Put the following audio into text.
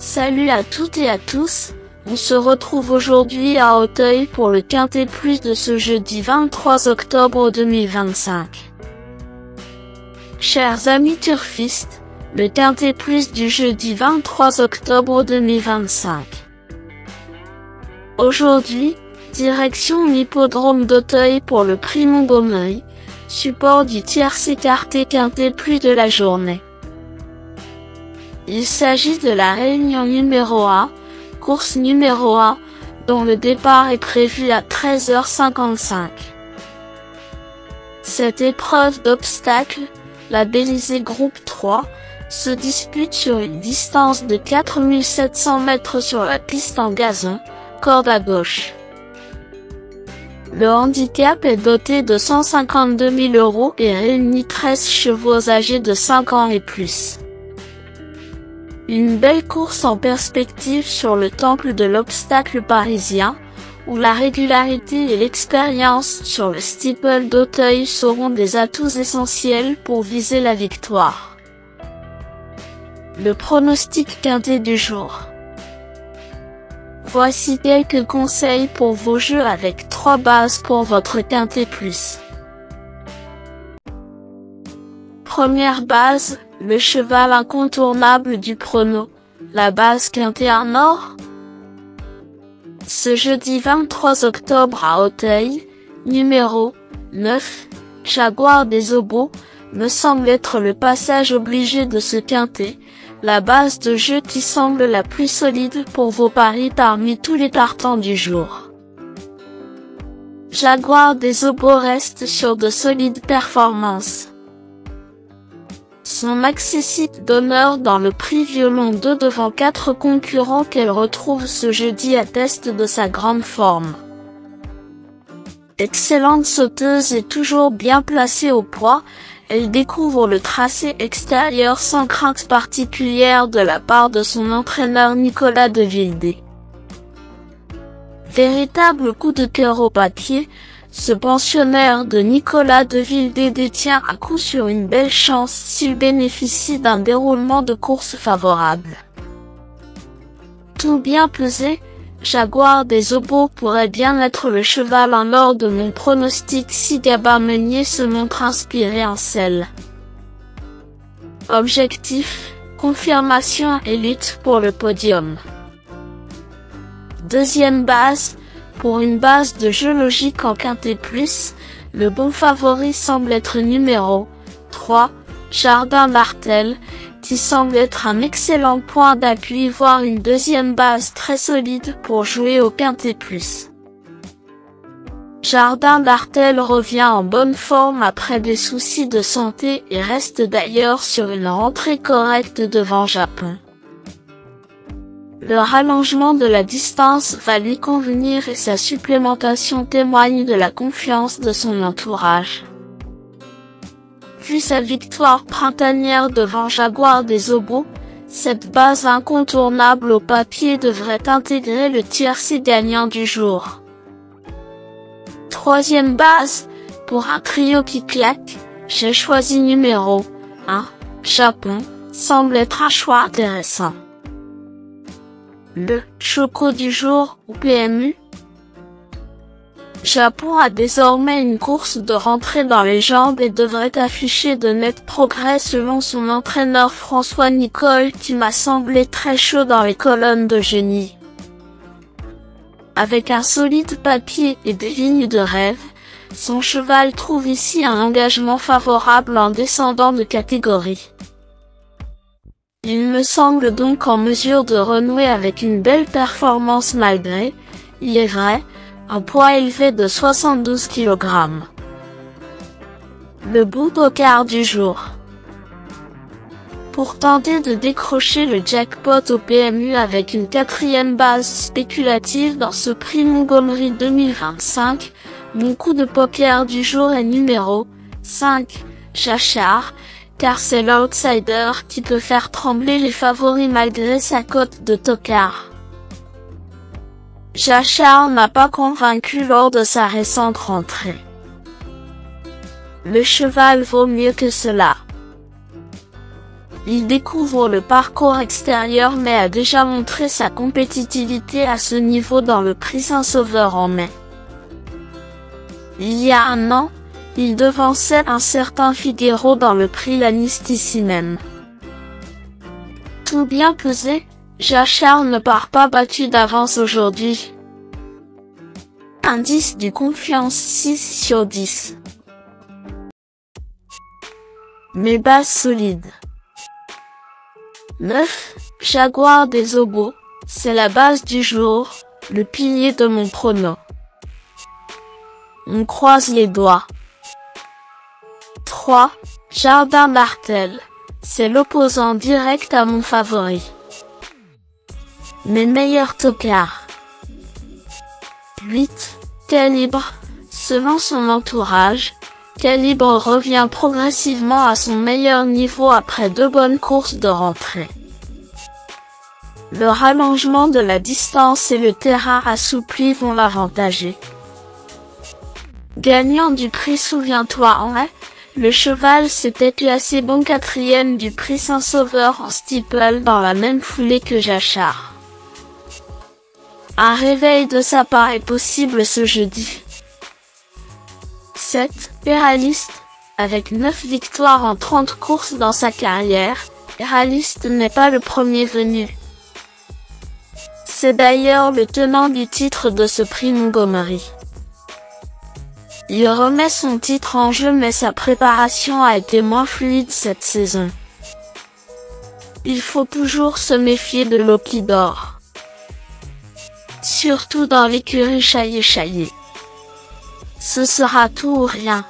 Salut à toutes et à tous, on se retrouve aujourd'hui à Auteuil pour le Quintet Plus de ce jeudi 23 octobre 2025. Chers amis turfistes, le Quintet Plus du jeudi 23 octobre 2025. Aujourd'hui, direction l'hippodrome d'Auteuil pour le prix Montgomery, support du tierce écarté Quintet Plus de la journée. Il s'agit de la réunion numéro 1, course numéro 1, dont le départ est prévu à 13h55. Cette épreuve d'obstacles, labellisée groupe 3, se dispute sur une distance de 4700 mètres sur la piste en gazon, corde à gauche. Le handicap est doté de 152 000 € et réunit 13 chevaux âgés de 5 ans et plus. Une belle course en perspective sur le temple de l'obstacle parisien, où la régularité et l'expérience sur le steeple d'Auteuil seront des atouts essentiels pour viser la victoire. Le pronostic quintet du jour. Voici quelques conseils pour vos jeux avec 3 bases pour votre quintet plus. Première base, le cheval incontournable du prono, la base quintet en or. Ce jeudi 23 octobre à Auteuil, numéro 9, Jaguar des Obos, me semble être le passage obligé de ce quintet, la base de jeu qui semble la plus solide pour vos paris parmi tous les partants du jour. Jaguar des Obos reste sur de solides performances. Son accessite d'honneur dans le prix Violon 2 devant 4 concurrents qu'elle retrouve ce jeudi atteste de sa grande forme. Excellente sauteuse et toujours bien placée au poids, elle découvre le tracé extérieur sans crainte particulière de la part de son entraîneur Nicolas de Vildé. Véritable coup de cœur au papier, ce pensionnaire de Nicolas de Vildé détient à coup sûr une belle chance s'il bénéficie d'un déroulement de course favorable. Tout bien pesé, Jaguar des Obos pourrait bien être le cheval en or de mon pronostic si Gabin Meunier se montre inspiré en selle. Objectif, confirmation et lutte pour le podium. Deuxième base, pour une base de jeu logique en quintet plus, le bon favori semble être numéro 3, Jardin d'Artel, qui semble être un excellent point d'appui voire une deuxième base très solide pour jouer au quintet plus. Jardin d'Artel revient en bonne forme après des soucis de santé et reste d'ailleurs sur une rentrée correcte devant Japon. Le rallongement de la distance va lui convenir et sa supplémentation témoigne de la confiance de son entourage. Vu sa victoire printanière devant Jaguar des Obos, cette base incontournable au papier devrait intégrer le tiercé gagnant du jour. Troisième base, pour un trio qui claque, j'ai choisi numéro 1, Japon, semble être un choix intéressant. Le choco du jour ou PMU. Japon a désormais une course de rentrée dans les jambes et devrait afficher de nets progrès selon son entraîneur François Nicole qui m'a semblé très chaud dans les colonnes de génie. Avec un solide papier et des lignes de rêve, son cheval trouve ici un engagement favorable en descendant de catégorie. Il me semble donc en mesure de renouer avec une belle performance malgré, il est vrai, un poids élevé de 72 kg. Le bout au quart du jour. Pour tenter de décrocher le jackpot au PMU avec une quatrième base spéculative dans ce prix Montgomery 2025, mon coup de poker du jour est numéro 5, Jachar, car c'est l'outsider qui peut faire trembler les favoris malgré sa cote de tocard. Jachar n'a pas convaincu lors de sa récente rentrée. Le cheval vaut mieux que cela. Il découvre le parcours extérieur mais a déjà montré sa compétitivité à ce niveau dans le prix Saint-Sauveur en mai. Il y a un an, il devançait un certain Figaro dans le prix Lannistissimem. Tout bien pesé, Jachar ne part pas battu d'avance aujourd'hui. Indice du confiance 6 sur 10. Mes bases solides. 9. Jaguar des Obos, c'est la base du jour, le pilier de mon prono. On croise les doigts. 3. Jardin Martel, c'est l'opposant direct à mon favori. Mes meilleurs tocards. 8. Calibre, selon son entourage, Calibre revient progressivement à son meilleur niveau après 2 bonnes courses de rentrée. Le rallongement de la distance et le terrain assoupli vont l'avantager. Gagnant du prix Souviens-toi en mai, le cheval s'était classé bon 4e du prix Saint-Sauveur en steeple dans la même foulée que Jachar. Un réveil de sa part est possible ce jeudi. 7. Héraliste, avec 9 victoires en 30 courses dans sa carrière, Héraliste n'est pas le premier venu. C'est d'ailleurs le tenant du titre de ce prix Montgomery. Il remet son titre en jeu mais sa préparation a été moins fluide cette saison. Il faut toujours se méfier de l'Opidor. Surtout dans l'écurie Chaillé. Ce sera tout ou rien.